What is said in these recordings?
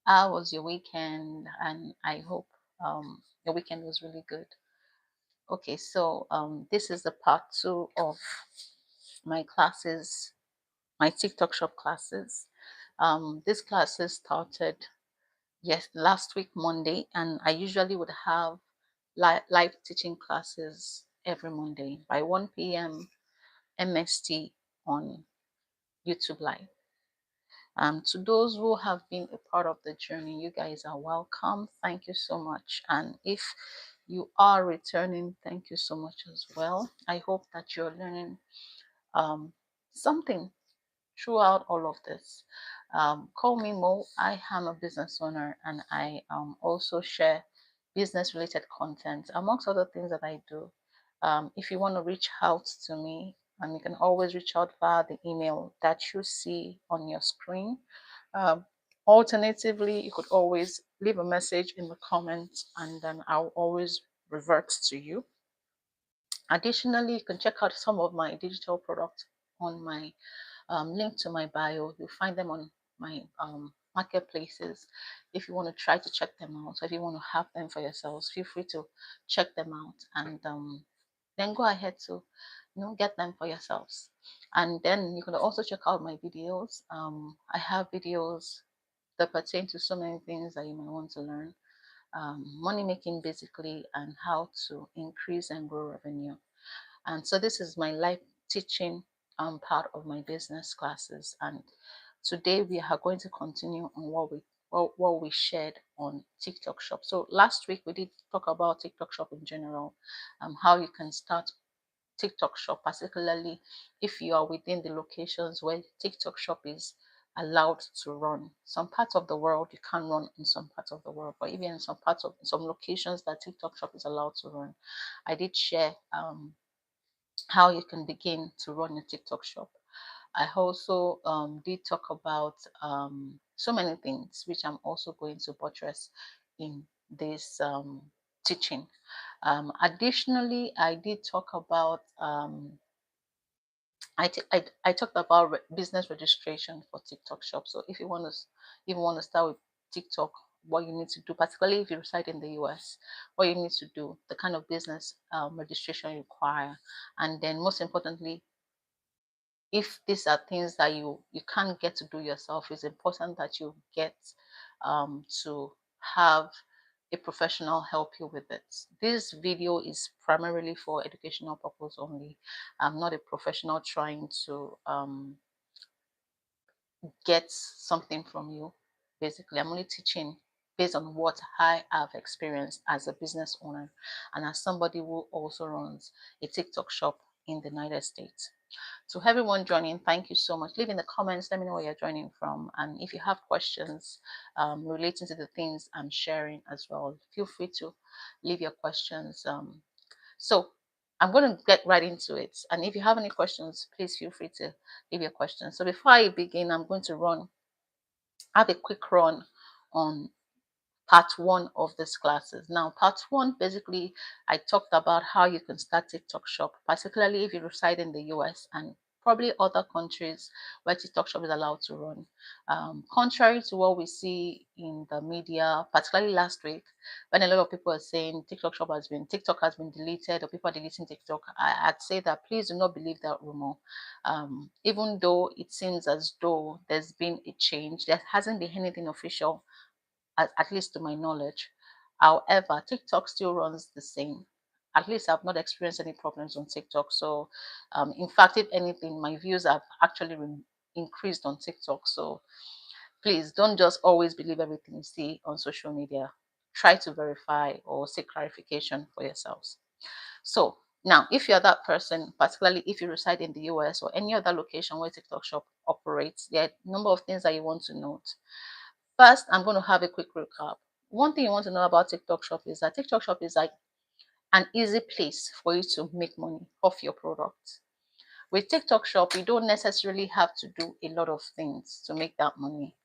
How was your weekend? And I hope your weekend was really good. Okay, so this is the part two of my classes, my TikTok shop classes. These classes started last week Monday, and I usually would have live teaching classes every Monday by 1 p.m. MST on YouTube Live. To those who have been a part of the journey, you guys are welcome. Thank you so much. And if you are returning, thank you so much as well. I hope that you're learning um, something throughout all of this. Call me Mo. I am a business owner and I also share business related content amongst other things that I do. If you want to reach out to me, you can always reach out via the email that you see on your screen. Um, Alternatively, you could always leave a message in the comments and then I'll always revert to you. Additionally, you can check out some of my digital products on my link to my bio. You'll find them on my marketplaces. If you want to try to check them out, or if you want to have them for yourselves, feel free to check them out and then go ahead to get them for yourselves. And then you can also check out my videos. I have videos that pertain to so many things that you might want to learn. Money making basically, and how to increase and grow revenue. And so this is my live teaching part of my business classes. And today we are going to continue on what we shared on TikTok Shop. So last week we did talk about TikTok Shop in general, how you can start TikTok Shop, particularly if you are within the locations where TikTok Shop is allowed to run. Some parts of the world you can run in some parts of the world, but even in some locations that TikTok Shop is allowed to run. I did share how you can begin to run a TikTok shop. I also did talk about so many things, which I'm also going to buttress in this teaching. Additionally, I did talk about I talked about business registration for TikTok shop. So if you want to start with TikTok, what you need to do, particularly if you reside in the US, what you need to do, the kind of business registration you require, and then most importantly, if these are things that you can't get to do yourself, it's important that you get to have a professional help you with it. This video is primarily for educational purpose only. I'm not a professional trying to get something from you. Basically, I'm only teaching based on what I have experienced as a business owner and as somebody who also runs a TikTok shop in the United States. To everyone joining, thank you so much. Leave in the comments, let me know where you're joining from. And if you have questions relating to the things I'm sharing as well, feel free to leave your questions. So I'm going to get right into it. And if you have any questions, please feel free to leave your questions. So before I begin, I'm going to have a quick run on part one of these classes. Now, part one, basically, I talked about how you can start TikTok shop, particularly if you reside in the US and probably other countries where TikTok shop is allowed to run. Contrary to what we see in the media, particularly last week, when a lot of people are saying TikTok has been deleted or people are deleting TikTok, I'd say that please do not believe that rumor. Even though it seems as though there's been a change, there hasn't been anything official at least to my knowledge. However, TikTok still runs the same. At least I've not experienced any problems on TikTok. So, in fact, if anything, my views have actually increased on TikTok. So, please don't just always believe everything you see on social media. Try to verify or seek clarification for yourselves. So, now, if you're that person, particularly if you reside in the US or any other location where TikTok Shop operates, there are a number of things that you want to note. First, I'm going to have a quick recap. One thing you want to know about TikTok Shop is that TikTok Shop is like an easy place for you to make money off your product. With TikTok Shop, you don't necessarily have to do a lot of things to make that money.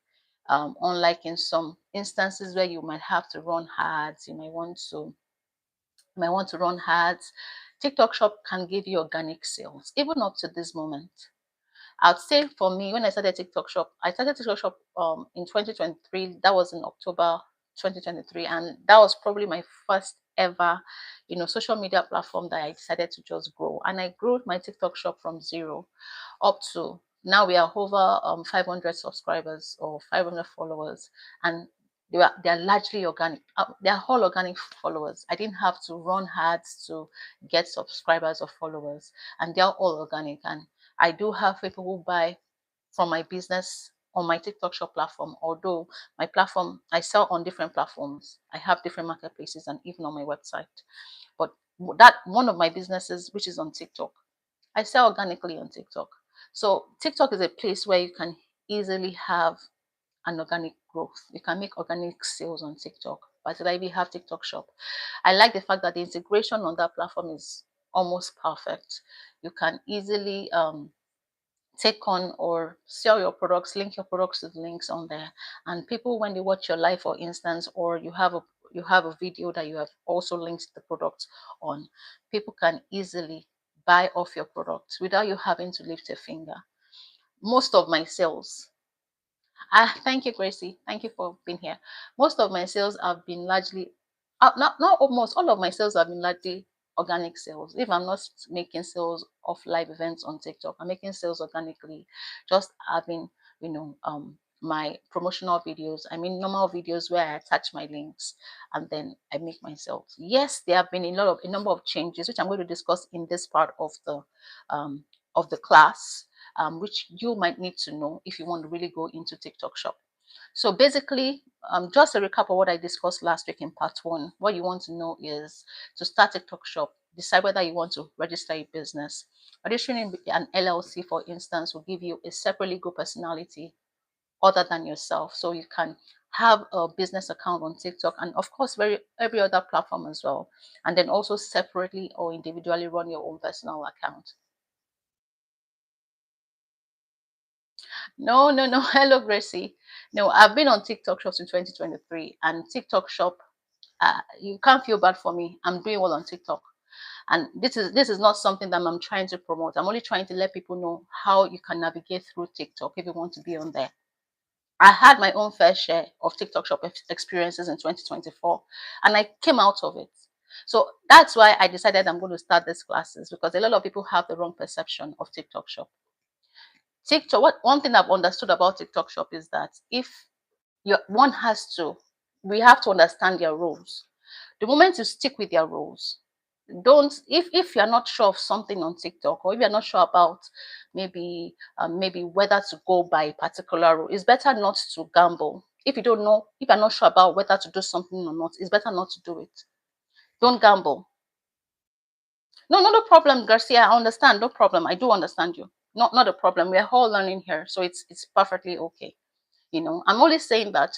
Unlike in some instances where you might have to run ads, you might want to run ads. TikTok Shop can give you organic sales, even up to this moment. I'd say for me, when I started TikTok Shop, I started TikTok Shop in 2023. That was in October 2023, and that was probably my first ever, social media platform that I decided to just grow. And I grew my TikTok Shop from zero up to now we are over 500 subscribers or 500 followers, and they are largely organic. They are all organic followers. I didn't have to run ads to get subscribers or followers, and they are all organic. And I do have people who buy from my business on my TikTok shop platform, although my platform, I sell on different platforms. I have different marketplaces and even on my website. But that one of my businesses, which is on TikTok, I sell organically on TikTok. So TikTok is a place where you can easily have an organic growth. You can make organic sales on TikTok. Particularly if you have TikTok shop. I like the fact that the integration on that platform is almost perfect. You can easily take on or sell your products, link your products to the links on there. And people, when they watch your live, for instance, or you have a video that you have also linked the product on, people can easily buy off your product without you having to lift a finger. Most of my sales, thank you, Gracie. Thank you for being here. Most of my sales have been largely, not almost all of my sales have been largely organic sales. If I'm not making sales of live events on TikTok, I'm making sales organically, just having, my promotional videos. I mean, normal videos where I attach my links and then I make my sales. Yes, there have been a number of changes, which I'm going to discuss in this part of the class, which you might need to know if you want to really go into TikTok shop. So basically, just a recap of what I discussed last week in part one. What you want to know is to start TikTok shop, decide whether you want to register a business. Registering an LLC, for instance, will give you a separate legal personality other than yourself. So you can have a business account on TikTok and of course every other platform as well. And then also separately or individually run your own personal account. No, no, no. Hello, Gracie. No, I've been on TikTok Shop in 2023, and TikTok Shop, you can't feel bad for me. I'm doing well on TikTok, and this is not something that I'm trying to promote. I'm only trying to let people know how you can navigate through TikTok if you want to be on there. I had my own fair share of TikTok Shop experiences in 2024, and I came out of it. So that's why I decided I'm going to start these classes, because a lot of people have the wrong perception of TikTok Shop. TikTok, one thing I've understood about TikTok shop is that if one has to, we have to understand their rules. The moment you stick with their rules, don't if you're not sure of something on TikTok, or if you're not sure about maybe whether to go by a particular rule, it's better not to gamble. If you don't know, if you're not sure about whether to do something or not, it's better not to do it. Don't gamble. No, not a problem, Garcia. I understand. No problem. I do understand you. Not a problem. We're all learning here, so it's perfectly okay. I'm only saying that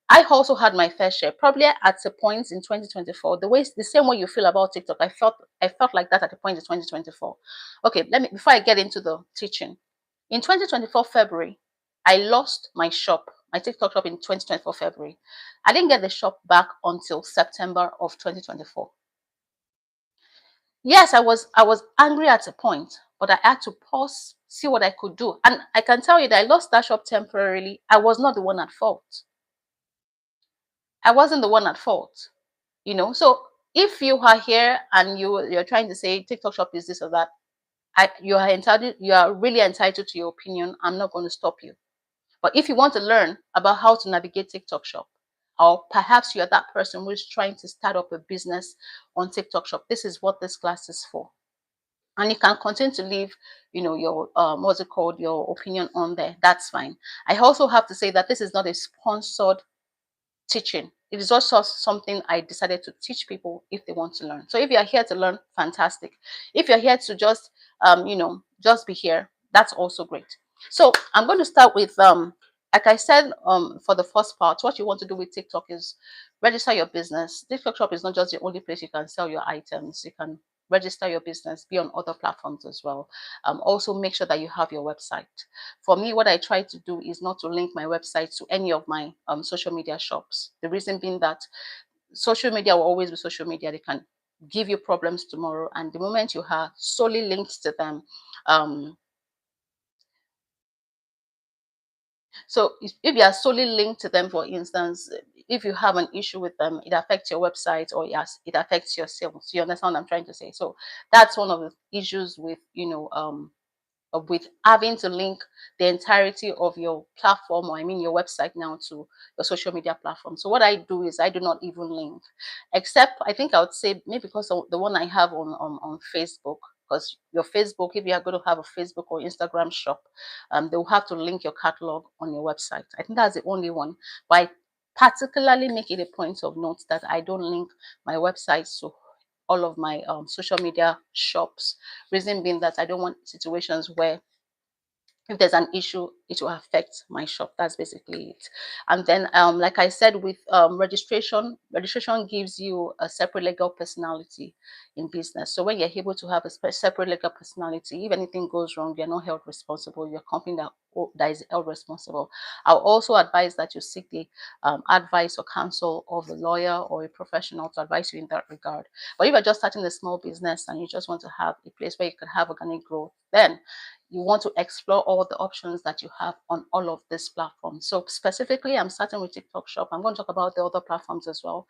I also had my fair share, probably at a point in 2024. The same way you feel about TikTok, I felt like that at a point in 2024. Okay, let me before I get into the teaching. In 2024 February, I lost my shop, my TikTok shop in 2024 February. I didn't get the shop back until September of 2024. Yes, I was angry at a point, but I had to pause, see what I could do. And I can tell you that I lost that shop temporarily. I was not the one at fault. I wasn't the one at fault. So if you are here and you're trying to say TikTok shop is this or that, you are really entitled to your opinion. I'm not going to stop you. But if you want to learn about how to navigate TikTok shop, or perhaps you're that person who's trying to start up a business on TikTok shop, this is what this class is for. And you can continue to leave, your what's it called, your opinion on there. That's fine. I also have to say that this is not a sponsored teaching. It is also something I decided to teach people if they want to learn. So if you're here to learn, fantastic. If you're here to just be here, that's also great. So I'm going to start with like I said, for the first part, what you want to do with TikTok is register your business. TikTok shop is not just the only place you can sell your items. You can register your business, be on other platforms as well. Also make sure that you have your website. For me, what I try to do is not to link my website to any of my social media shops. The reason being that social media will always be social media. They can give you problems tomorrow, and the moment you are solely linked to them, um, So if you are solely linked to them, for instance, if you have an issue with them, it affects your website, or yes, it affects your sales. You understand what I'm trying to say? So that's one of the issues with, with having to link the entirety of your platform, or I mean your website now, to your social media platform. So what I do is I do not even link, except I think I would say maybe because of the one I have on Facebook. Because your Facebook, if you are going to have a Facebook or Instagram shop, they will have to link your catalog on your website. I think that's the only one. But I particularly make it a point of note that I don't link my website to all of my social media shops. Reason being that I don't want situations where if there's an issue, it will affect my shop. That's basically it. And then, like I said, with registration gives you a separate legal personality in business. So when you're able to have a separate legal personality, if anything goes wrong, you're not held responsible. Your company that is held responsible. I'll also advise that you seek the advice or counsel of a lawyer or a professional to advise you in that regard. But if you're just starting a small business and you just want to have a place where you can have organic growth, then you want to explore all the options that you have on all of these platforms. So specifically, I'm starting with TikTok Shop. I'm going to talk about the other platforms as well,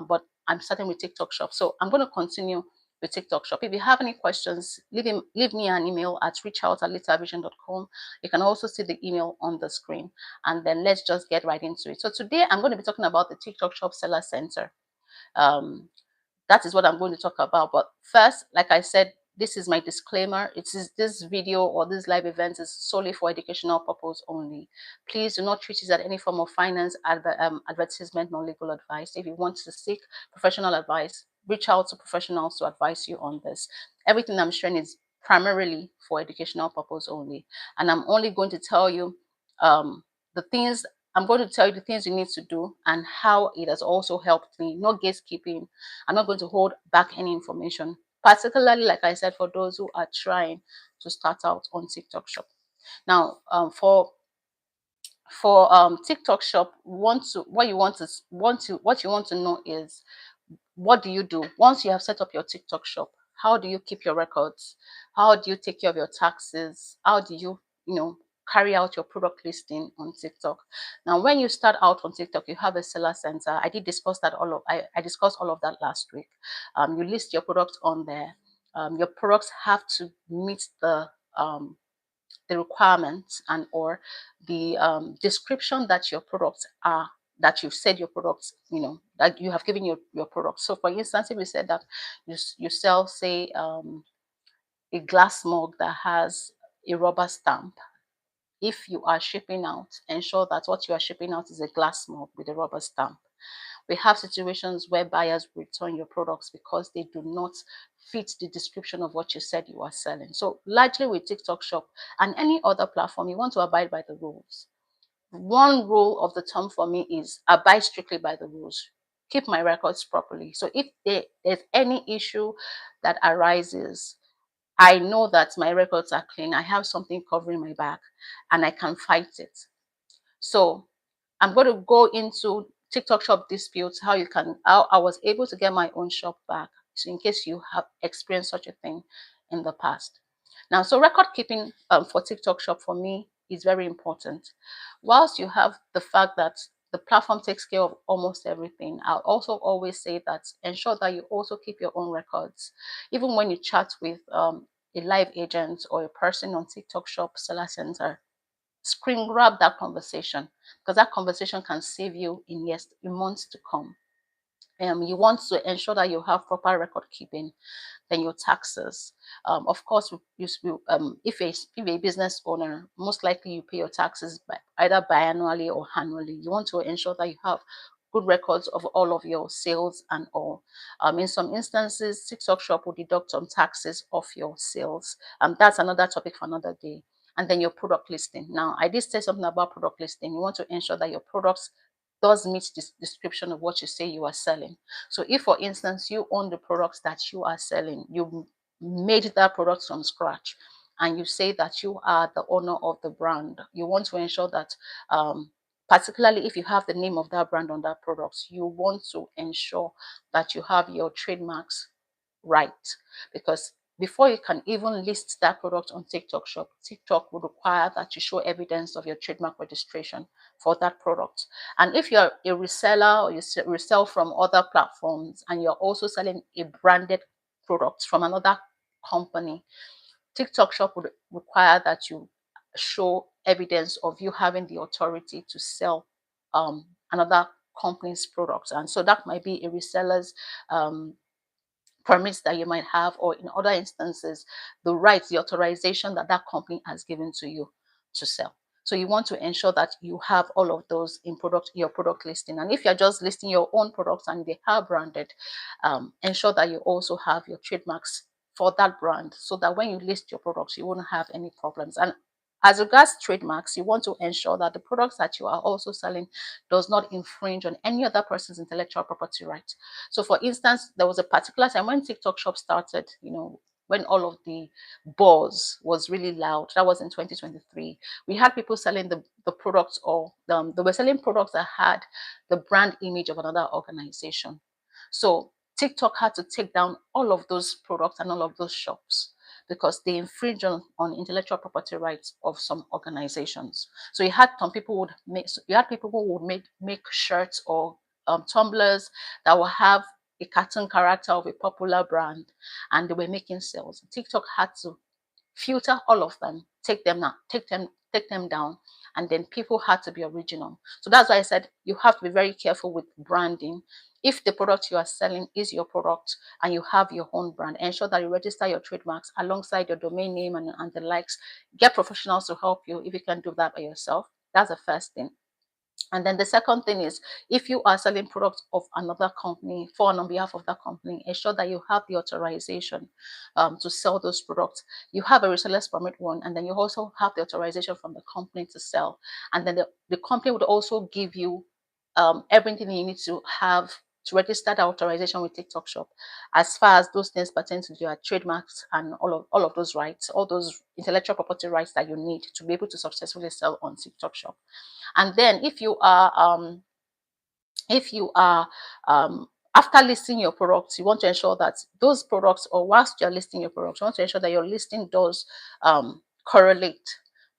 but I'm starting with TikTok Shop. So I'm going to continue with TikTok Shop. If you have any questions, leave me an email at reachout@litavision.com. You can also see the email on the screen, and then let's just get right into it. So today I'm going to be talking about the TikTok Shop Seller Center. Um, that is what I'm going to talk about. But first, like I said, this is my disclaimer. It is this video or this live event is solely for educational purpose only. Please do not treat it as any form of finance, advertisement, nor legal advice. If you want to seek professional advice, reach out to professionals to advise you on this. Everything I'm sharing is primarily for educational purpose only. And I'm only going to tell you the things I'm going to tell you the things you need to do and how it has also helped me. No gatekeeping. I'm not going to hold back any information, particularly, like I said, for those who are trying to start out on TikTok Shop. Now, for TikTok Shop, what you want to know is, what do you do once you have set up your TikTok Shop? How do you keep your records? How do you take care of your taxes? How do you carry out your product listing on TikTok? Now, when you start out on TikTok, you have a seller center. I did discuss that I discussed all of that last week. You list your products on there. Your products have to meet the requirements and or the description that your products are, that you've said your products, that you have given your products. So for instance, if you said that you sell, say, a glass mug that has a rubber stamp, if you are shipping out, ensure that what you are shipping out is a glass mug with a rubber stamp. We have situations where buyers return your products because they do not fit the description of what you said you are selling. So largely with TikTok Shop and any other platform, you want to abide by the rules. One rule of the thumb for me is abide strictly by the rules. Keep my records properly. So if there's any issue that arises, I know that my records are clean. I have something covering my back and I can fight it. So I'm going to go into TikTok Shop disputes, how I was able to get my own shop back. So in case you have experienced such a thing in the past. Now, so record keeping for TikTok Shop for me is very important. Whilst you have the fact that the platform takes care of almost everything, I'll also always say that ensure that you also keep your own records. Even when you chat with a live agent or a person on TikTok Shop Seller Center, screen grab that conversation, because that conversation can save you in months to come. You want to ensure that you have proper record keeping, then your taxes. Of course, if a business owner, most likely you pay your taxes either biannually or annually. You want to ensure that you have good records of all of your sales and all. In some instances, TikTok Shop will deduct some taxes off your sales. That's another topic for another day. And then your product listing. Now, I did say something about product listing. You want to ensure that your products does meet this description of what you say you are selling. So if, for instance, you own the products that you are selling, you made that product from scratch, and you say that you are the owner of the brand, you want to ensure that, particularly if you have the name of that brand on that product, you want to ensure that you have your trademarks right, because before you can even list that product on TikTok Shop, TikTok would require that you show evidence of your trademark registration for that product. And if you're a reseller or you resell from other platforms and you're also selling a branded product from another company, TikTok Shop would require that you show evidence of you having the authority to sell another company's products. And so that might be a reseller's permits that you might have, or in other instances, the rights, the authorization that that company has given to you to sell. So you want to ensure that you have all of those in your product listing. And if you're just listing your own products and they are branded, ensure that you also have your trademarks for that brand, so that when you list your products, you won't have any problems. And as regards trademarks, you want to ensure that the products that you are also selling does not infringe on any other person's intellectual property rights. So for instance, there was a particular time when TikTok Shop started, when all of the buzz was really loud. That was in 2023. We had people selling the products, or they were selling products that had the brand image of another organization. So TikTok had to take down all of those products and all of those shops because they infringe on intellectual property rights of some organizations. So you had people who would make shirts or tumblers that will have a cartoon character of a popular brand, and they were making sales. TikTok had to filter all of them, take them down, and then people had to be original. So that's why I said you have to be very careful with branding. If the product you are selling is your product and you have your own brand, ensure that you register your trademarks alongside your domain name and the likes. Get professionals to help you if you can do that by yourself. That's the first thing. And then the second thing is, if you are selling products of another company for and on behalf of that company, ensure that you have the authorization to sell those products. You have a reseller's permit one, and then you also have the authorization from the company to sell. And then the company would also give you everything you need to have to register the authorization with TikTok Shop, as far as those things pertain to your trademarks and all of those rights, all those intellectual property rights that you need to be able to successfully sell on TikTok Shop. And then if you are after listing your products, you want to ensure that those products, or whilst you're listing your products, you want to ensure that your listing does correlate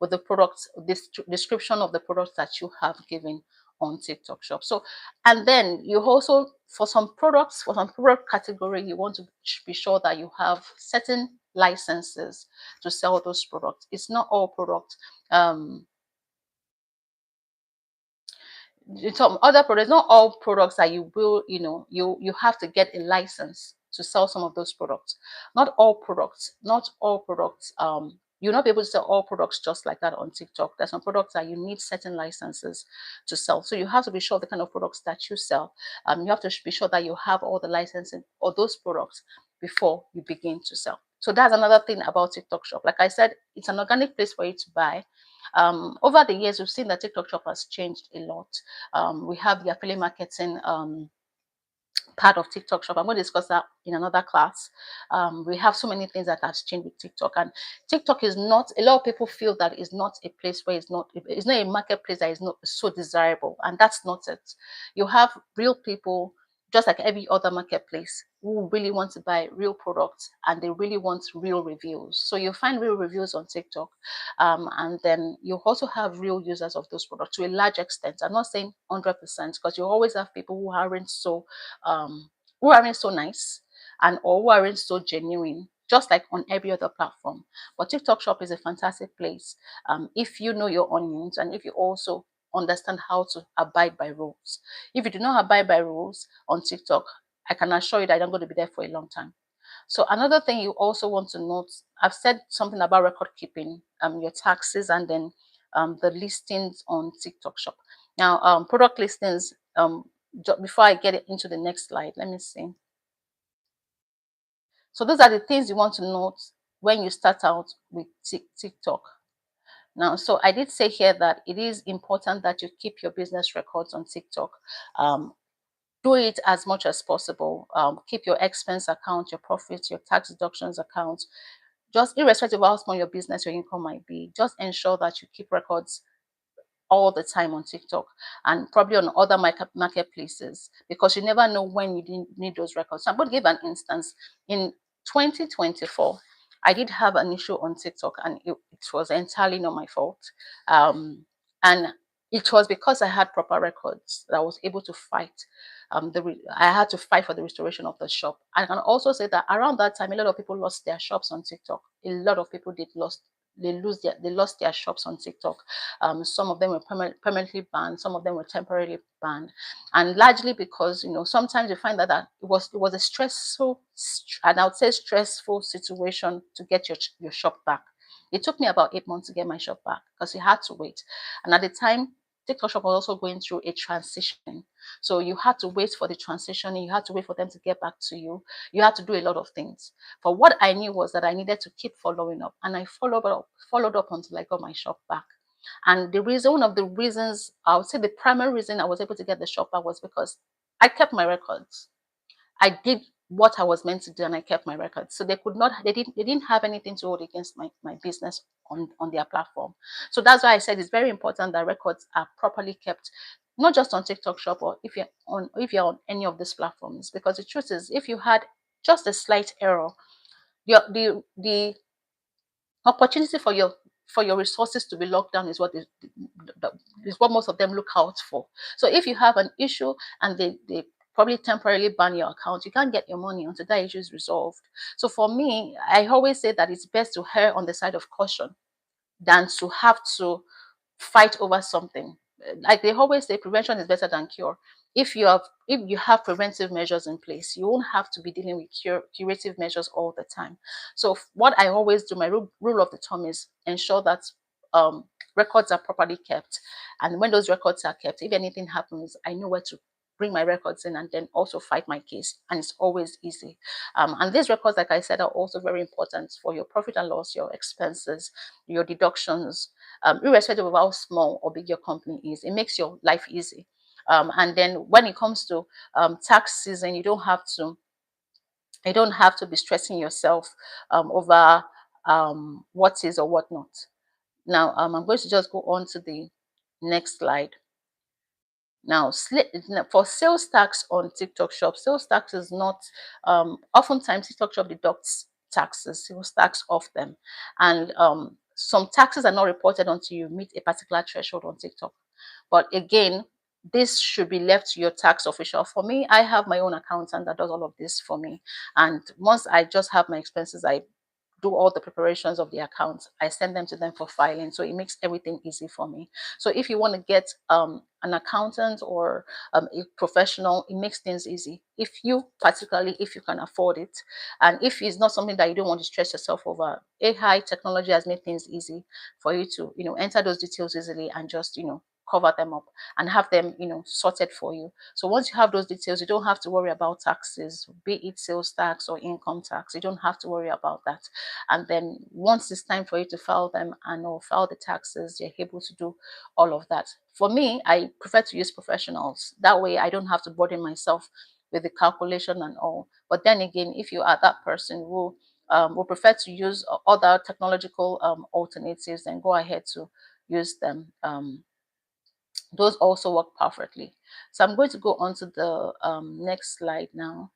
with the products, this description of the products that you have given on TikTok Shop. So, and then you also, for some products, for some product category, you want to be sure that you have certain licenses to sell those products. It's not all products. Some other products, not all products that you will, you have to get a license to sell some of those products. Not all products, you'll not be able to sell all products just like that on TikTok. There's some products that you need certain licenses to sell. So you have to be sure the kind of products that you sell. You have to be sure that you have all the licensing or those products before you begin to sell. So that's another thing about TikTok Shop. Like I said, it's an organic place for you to buy. Over the years, we've seen that TikTok Shop has changed a lot. We have the affiliate marketing part of TikTok Shop. I'm going to discuss that in another class. We have so many things that have changed with TikTok, and TikTok is not. A lot of people feel that it's not a place where it's not a marketplace that is not so desirable, and that's not it. You have real people, just like every other marketplace, who really want to buy real products and they really want real reviews. So you find real reviews on TikTok, and then you also have real users of those products to a large extent. I'm not saying 100%, because you always have people who aren't so nice, and or who aren't so genuine, just like on every other platform. But TikTok Shop is a fantastic place if you know your onions, and if you also understand how to abide by rules. If you do not abide by rules on TikTok, I can assure you that I'm going to be there for a long time. So another thing you also want to note, I've said something about record keeping, your taxes, and then the listings on TikTok Shop. Now, product listings, before I get into the next slide, let me see. So those are the things you want to note when you start out with TikTok. Now, so I did say here that it is important that you keep your business records on TikTok. Do it as much as possible. Keep your expense account, your profits, your tax deductions account. Just irrespective of how small your business, your income might be, just ensure that you keep records all the time on TikTok, and probably on other marketplaces, because you never know when you need those records. So I'm going to give an instance. In 2024, I did have an issue on TikTok, and it was entirely not my fault. And it was because I had proper records that I was able to fight. I had to fight for the restoration of the shop. I can also say that around that time, a lot of people lost their shops on TikTok. A lot of people they lost their shops on TikTok. Some of them were permanently banned. Some of them were temporarily banned, and largely because sometimes you find that it was a stressful, and I would say stressful situation to get your shop back. It took me about 8 months to get my shop back because you had to wait, and at the time, TikTok shop was also going through a transition. So you had to wait for the transition, and you had to wait for them to get back to you. You had to do a lot of things. But what I knew was that I needed to keep following up, and I followed up until I got my shop back. And one of the reasons, I would say the primary reason I was able to get the shop back was because I kept my records. I did what I was meant to do, and I kept my records. So they didn't have anything to hold against my business on their platform. So that's why I said it's very important that records are properly kept, not just on TikTok Shop, or if you're on any of these platforms. Because the truth is, if you had just a slight error, the opportunity for your resources to be locked down is what most of them look out for. So if you have an issue and they probably temporarily ban your account, you can't get your money until that issue is resolved. So for me, I always say that it's best to err on the side of caution than to have to fight over something. Like they always say, prevention is better than cure. If you have preventive measures in place, you won't have to be dealing with curative measures all the time. So what I always do, my rule of the thumb is ensure that um, records are properly kept, and when those records are kept, if anything happens, I know where to bring my records in and then also fight my case, and it's always easy. And these records, like I said, are also very important for your profit and loss, your expenses, your deductions, irrespective of how small or big your company is. It makes your life easy. And then when it comes to tax season, you don't have to be stressing yourself over what is or what not. Now, I'm going to just go on to the next slide. Now, for sales tax on TikTok Shop, sales tax is not, oftentimes TikTok Shop deducts taxes, sales tax off them. And some taxes are not reported until you meet a particular threshold on TikTok. But again, this should be left to your tax official. For me, I have my own accountant that does all of this for me. And once I just have my expenses, I do all the preparations of the accounts. I send them to them for filing. So it makes everything easy for me. So if you want to get an accountant or a professional, it makes things easy. Particularly if you can afford it, and if it's not something that you don't want to stress yourself over, AI technology has made things easy for you to, enter those details easily and just, cover them up and have them, sorted for you. So once you have those details, you don't have to worry about taxes, be it sales tax or income tax. You don't have to worry about that. And then once it's time for you to file them and or file the taxes, you're able to do all of that. For me, I prefer to use professionals. That way I don't have to burden myself with the calculation and all. But then again, if you are that person who will prefer to use other technological alternatives, then go ahead to use them. Those also work perfectly. So I'm going to go on to the next slide now.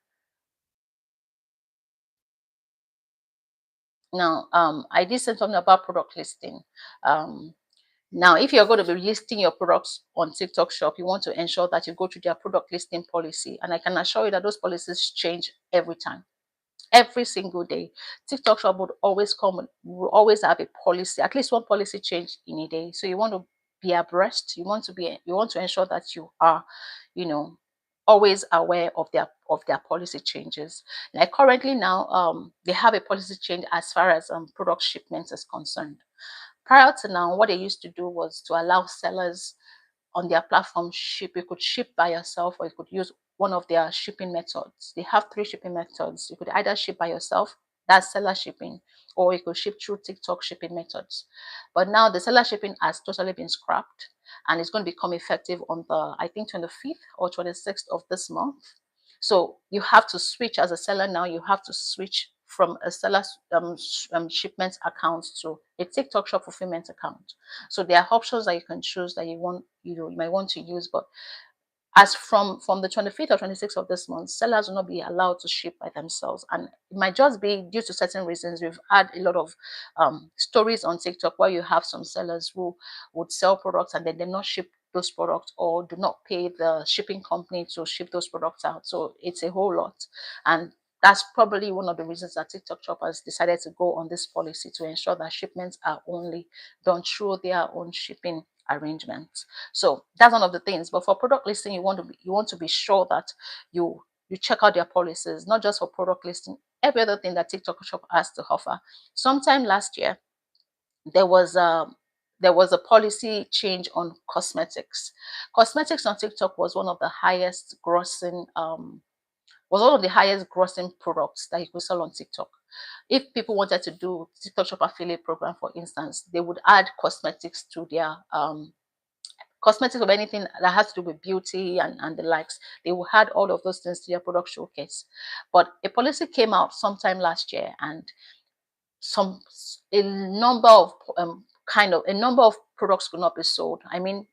Now, I did say something about product listing. Now, if you're going to be listing your products on TikTok Shop, you want to ensure that you go through their product listing policy. And I can assure you that those policies change every time, every single day. TikTok Shop will always have a policy, at least one policy change in a day. So you want to be abreast. You want to ensure that you are, you know, always aware of their policy changes. Like currently now, they have a policy change as far as product shipments is concerned. Prior to now, what they used to do was to allow sellers on their platform ship. You could ship by yourself, or you could use one of their shipping methods. They have three shipping methods. You could either ship by yourself, that's seller shipping, or you could ship through TikTok shipping methods. But now the seller shipping has totally been scrapped, and it's going to become effective on the, I think, 25th or 26th of this month. So you have to switch as a seller now. You have to switch from a seller shipment account to a TikTok shop fulfillment account. So there are options that you can choose that you might want to use, but as from the 25th or 26th of this month, sellers will not be allowed to ship by themselves, and it might just be due to certain reasons. We've had a lot of stories on TikTok where you have some sellers who would sell products and then they not ship those products, or do not pay the shipping company to ship those products out. So it's a whole lot, and that's probably one of the reasons that TikTok Shop has decided to go on this policy to ensure that shipments are only done through their own shipping arrangements. So that's one of the things. But for product listing, you want to be sure that you check out their policies, not just for product listing, every other thing that TikTok Shop has to offer. Sometime last year, there was a policy change on cosmetics. Cosmetics on TikTok was one of the highest grossing products that you could sell on TikTok. If people wanted to do TikTok Shop affiliate program, for instance, they would add cosmetics to their cosmetics, or anything that has to do with beauty and the likes. They will add all of those things to their product showcase. But a policy came out sometime last year, and some a number of a number of products could not be sold. I mean,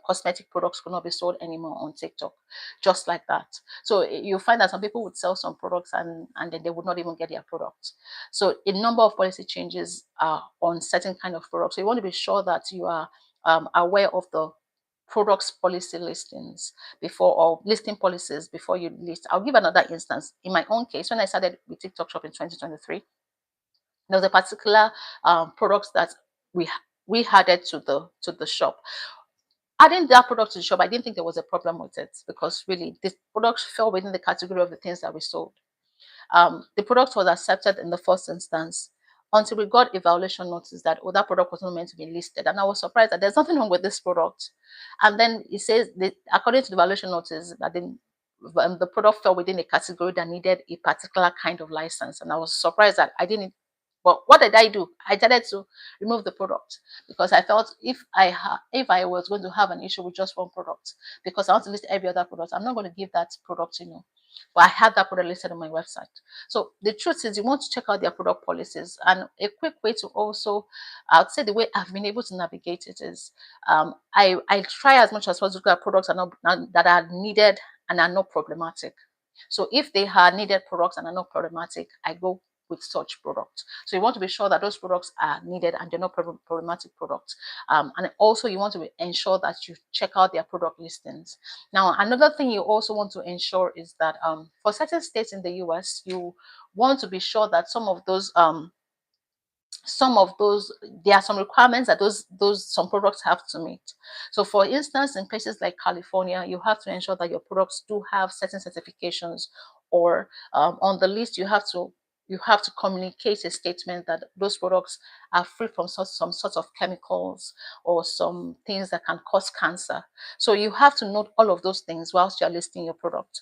cosmetic products could not be sold anymore on TikTok, just like that. So you find that some people would sell some products, and then they would not even get their products. So a number of policy changes are on certain kind of products. So you want to be sure that you are aware of the products policy listings before, or listing policies before you list. I'll give another instance. In my own case, when I started with TikTok Shop in 2023, there was a particular product that we added to the shop. Adding that product to the shop, I didn't think there was a problem with it, because really this product fell within the category of the things that we sold. The product was accepted in the first instance until we got a violation notice that, oh, that product was not meant to be listed. And I was surprised that there's nothing wrong with this product. And then it says that according to the violation notice, that the product fell within a category that needed a particular kind of license. And I was surprised that I didn't. But what did I do? I started to remove the product, because I felt if I was going to have an issue with just one product, because I want to list every other product, I'm not going to give that product, but I had that product listed on my website. So the truth is, you want to check out their product policies. And a quick way to also, I would say the way I've been able to navigate it is, I try as much as possible to get products that are needed and are not problematic. So if they are needed products and are not problematic, I go with such products. So you want to be sure that those products are needed and they're not problematic products. And also you want to ensure that you check out their product listings. Now, another thing you also want to ensure is that for certain states in the US, you want to be sure that some of those there are some requirements that some products have to meet. So for instance, in places like California, you have to ensure that your products do have certain certifications, or on the list you have to communicate a statement that those products are free from some sort of chemicals or some things that can cause cancer. So you have to note all of those things whilst you're listing your product.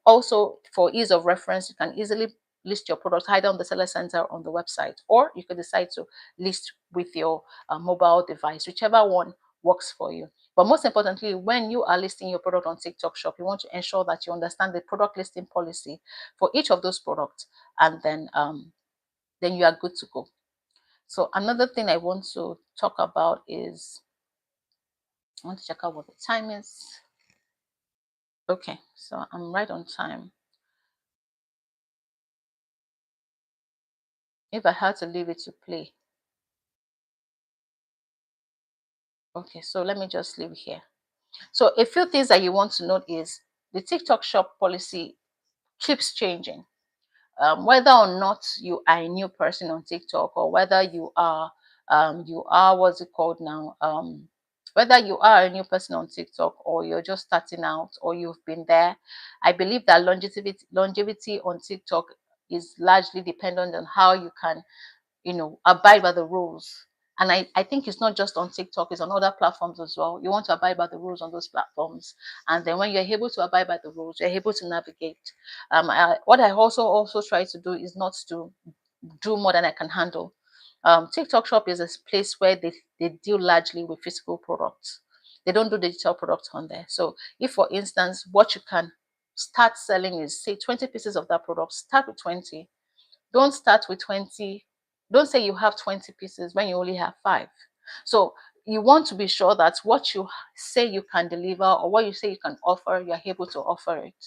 Also, for ease of reference, you can easily list your product either on the seller center or on the website, or you could decide to list with your mobile device, whichever one works for you. But most importantly, when you are listing your product on TikTok Shop, you want to ensure that you understand the product listing policy for each of those products, and then you are good to go. So another thing I want to talk about is, I want to check out what the time is. Okay, so I'm right on time. If I had to leave it to play. Okay, so let me just leave here. So a few things that you want to note is the TikTok Shop policy keeps changing. Whether or not you are a new person on TikTok, or whether you are what's it called now, whether you are a new person on TikTok, or you're just starting out, or you've been there, I believe that longevity on TikTok is largely dependent on how you can abide by the rules. And I think it's not just on TikTok, it's on other platforms as well. You want to abide by the rules on those platforms. And then when you're able to abide by the rules, you're able to navigate. What I also try to do is not to do more than I can handle. TikTok Shop is a place where they deal largely with physical products. They don't do digital products on there. So if, for instance, what you can start selling is, say, 20 pieces of that product, start with 20. Don't start with 20. Don't say you have 20 pieces when you only have 5. So you want to be sure that what you say you can deliver or what you say you can offer, you're able to offer it.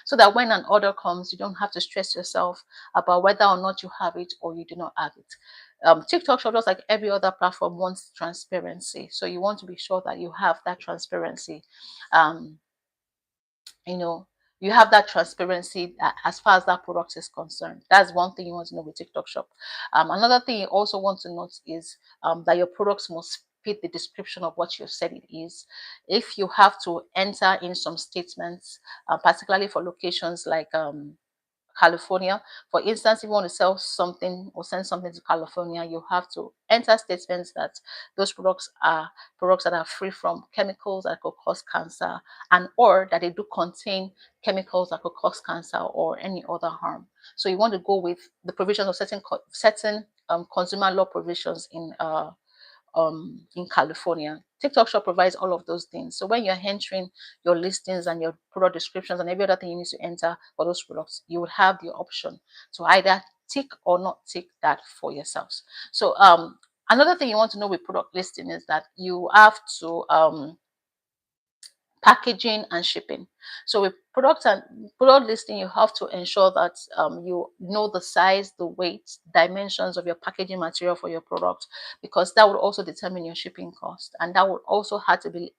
So that when an order comes, you don't have to stress yourself about whether or not you have it or you do not have it. TikTok Shop, just like every other platform, wants transparency. So you want to be sure that you have that transparency. Um, you know, you have that transparency as far as that product is concerned. That's one thing you want to know with TikTok Shop. Another thing you also want to note is that your products must fit the description of what you said it is. If you have to enter in some statements, particularly for locations like California. For instance, if you want to sell something or send something to California, you have to enter statements that those products are products that are free from chemicals that could cause cancer, and or that they do contain chemicals that could cause cancer or any other harm. So you want to go with the provisions of certain consumer law provisions in California. TikTok Shop provides all of those things. So when you're entering your listings and your product descriptions and every other thing you need to enter for those products, you would have the option to either tick or not tick that for yourselves. So another thing you want to know with product listing is that you have to packaging and shipping. So with product listing, you have to ensure that you know the size, the weight, dimensions of your packaging material for your product, because that would also determine your shipping cost, and that would also have to be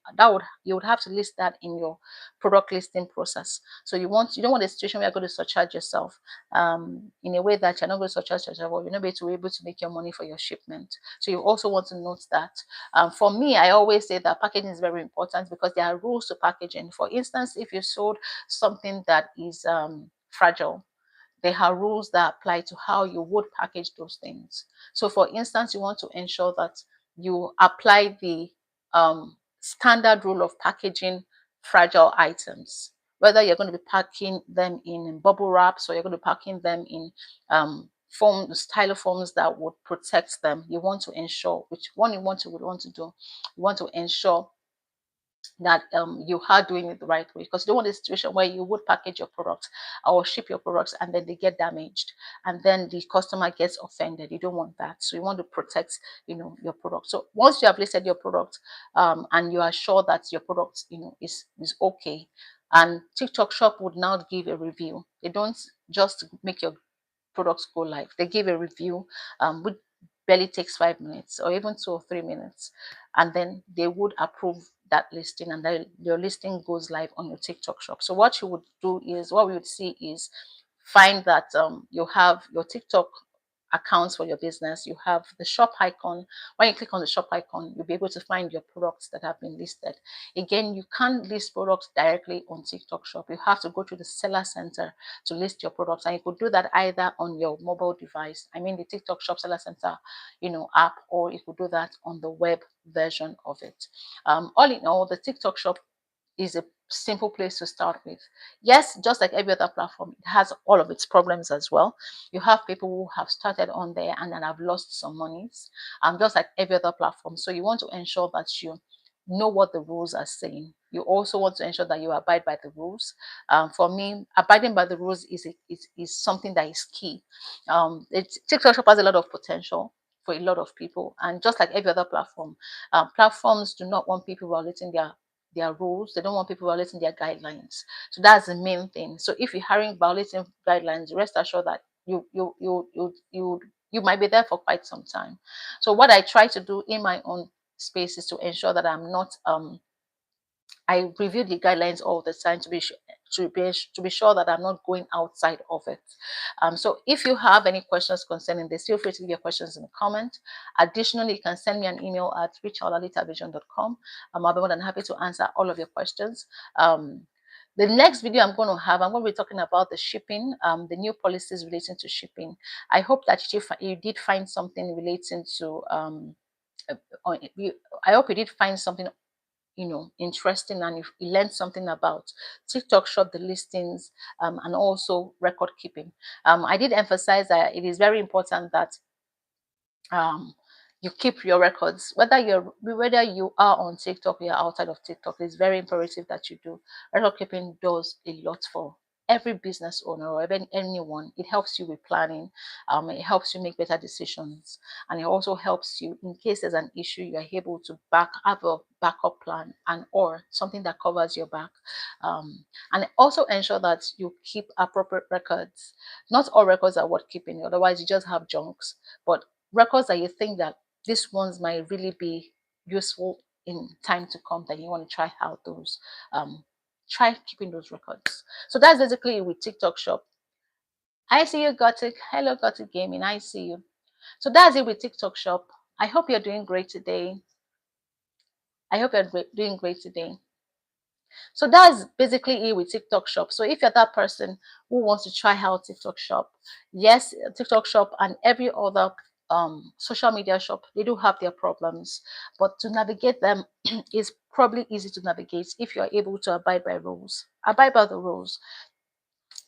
you would have to list that in your product listing process. So you don't want a situation where you're going to surcharge yourself in a way that you're not going to surcharge yourself, or you're not able to make your money for your shipment. So you also want to note that. For me, I always say that packaging is very important because there are rules to packaging. For instance, if you sold something that is fragile, there are rules that apply to how you would package those things. So, for instance, you want to ensure that you apply the standard rule of packaging fragile items, whether you're going to be packing them in bubble wraps or you're going to be packing them in styrofoams that would protect them. You want to ensure which one you would want to do. You want to ensure that you are doing it the right way, because you don't want a situation where you would package your products or ship your products and then they get damaged and then the customer gets offended. You don't want that. So you want to protect your product. So once you have listed your product and you are sure that your product is okay, and TikTok Shop would now give a review. They don't just make your products go live. They give a review, which barely takes 5 minutes or even 2 or 3 minutes, and then they would approve that listing, and then your listing goes live on your TikTok Shop. So what we would see is find that you have your TikTok accounts for your business. You have the shop icon. When you click on the shop icon, you'll be able to find your products that have been listed. Again, you can't list products directly on TikTok Shop. You have to go to the seller center to list your products, and you could do that either on your mobile device, I mean the TikTok Shop seller center app, or you could do that on the web version of it. All in all, the TikTok Shop is a simple place to start with. Yes, just like every other platform, it has all of its problems as well. You have people who have started on there and then have lost some monies, just like every other platform. So you want to ensure that you know what the rules are saying. You also want to ensure that you abide by the rules. For me, abiding by the rules is something that is key. TikTok Shop has a lot of potential for a lot of people, and just like every other platform, platforms do not want people violating their rules. They don't want people violating their guidelines. So that's the main thing. So if you're hiring violating guidelines, rest assured that you might be there for quite some time. So what I try to do in my own space is to ensure that I'm not I review the guidelines all the time to be sure that I'm not going outside of it. So if you have any questions concerning this, feel free to leave your questions in the comment. Additionally, you can send me an email at richard@litavision.com. I'll be more than happy to answer all of your questions. The next video I'm going to be talking about the shipping, the new policies relating to shipping. I hope that you did find something relating to I hope you did find something interesting, and if you learned something about TikTok Shop, the listings, and also record keeping. I did emphasize that it is very important that you keep your records, whether you are on TikTok or you're outside of TikTok. It's very imperative that you do. Record keeping does a lot for every business owner or even anyone. It helps you with planning. It helps you make better decisions, and it also helps you in case there's an issue. You are able to have a backup plan and or something that covers your back, and also ensure that you keep appropriate records. Not all records are worth keeping, otherwise you just have junks. But records that you think that these ones might really be useful in time to come, that you want to try out those. Try keeping those records. So that's basically with TikTok Shop. I see you, Gothic. Hello, Gothic Gaming. I see you. So that's it with TikTok Shop. I hope you're doing great today. I hope you're doing great today. So that's basically it with TikTok Shop. So if you're that person who wants to try out TikTok Shop, yes, TikTok Shop and every other social media shop, they do have their problems, but to navigate them is probably easy to navigate if you're able to abide by rules. Abide by the rules.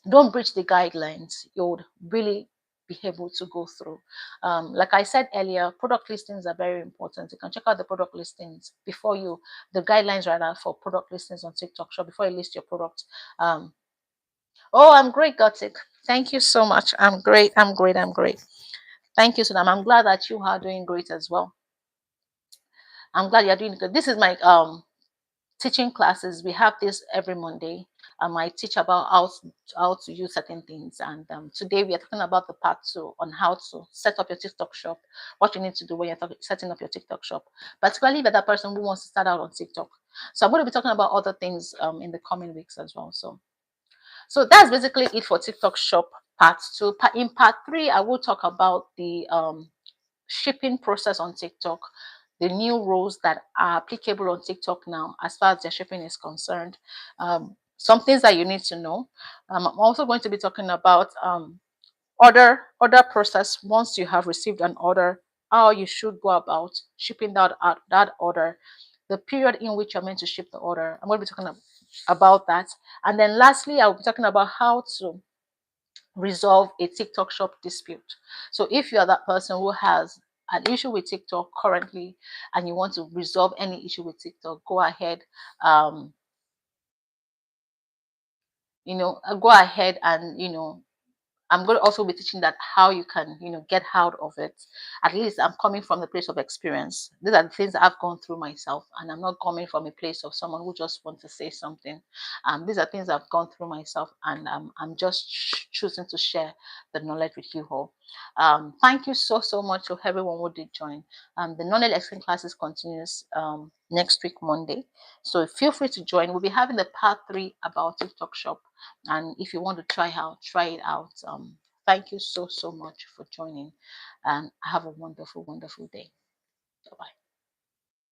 Don't breach the guidelines. You would really be able to go through. Like I said earlier, product listings are very important. You can check out the product listings before you, the guidelines rather for product listings on TikTok Shop before you list your product. Oh, I'm great, Gothic. Thank you so much. I'm great. I'm great. I'm great. Thank you, Sunam. I'm glad that you are doing great as well. I'm glad you're doing good. This is my teaching classes. We have this every Monday. I teach about how to use certain things, and today we are talking about the part 2 on how to set up your TikTok shop. What you need to do when you're setting up your TikTok shop, particularly for that person who wants to start out on TikTok. So I'm going to be talking about other things in the coming weeks as well. So that's basically it for TikTok shop part 2. In part 3, I will talk about the shipping process on TikTok, the new rules that are applicable on TikTok now as far as their shipping is concerned, some things that you need to know. I'm also going to be talking about order process. Once you have received an order, how you should go about shipping that order, the period in which you're meant to ship the order. I'm going to be talking about that. And then lastly, I'll be talking about how to resolve a TikTok shop dispute. So if you're that person who has an issue with TikTok currently and you want to resolve any issue with TikTok, go ahead. Um, go ahead and I'm going to also be teaching that how you can, get out of it. At least I'm coming from the place of experience. These are the things I've gone through myself, and I'm not coming from a place of someone who just wants to say something. These are things I've gone through myself, and I'm just choosing to share the knowledge with you all. Thank you so much to everyone who did join. The knowledge exchange classes continues next week, Monday. So feel free to join. We'll be having the part 3 about TikTok shop. And if you want to try it out. Thank you so much for joining, and have a wonderful day. Bye bye.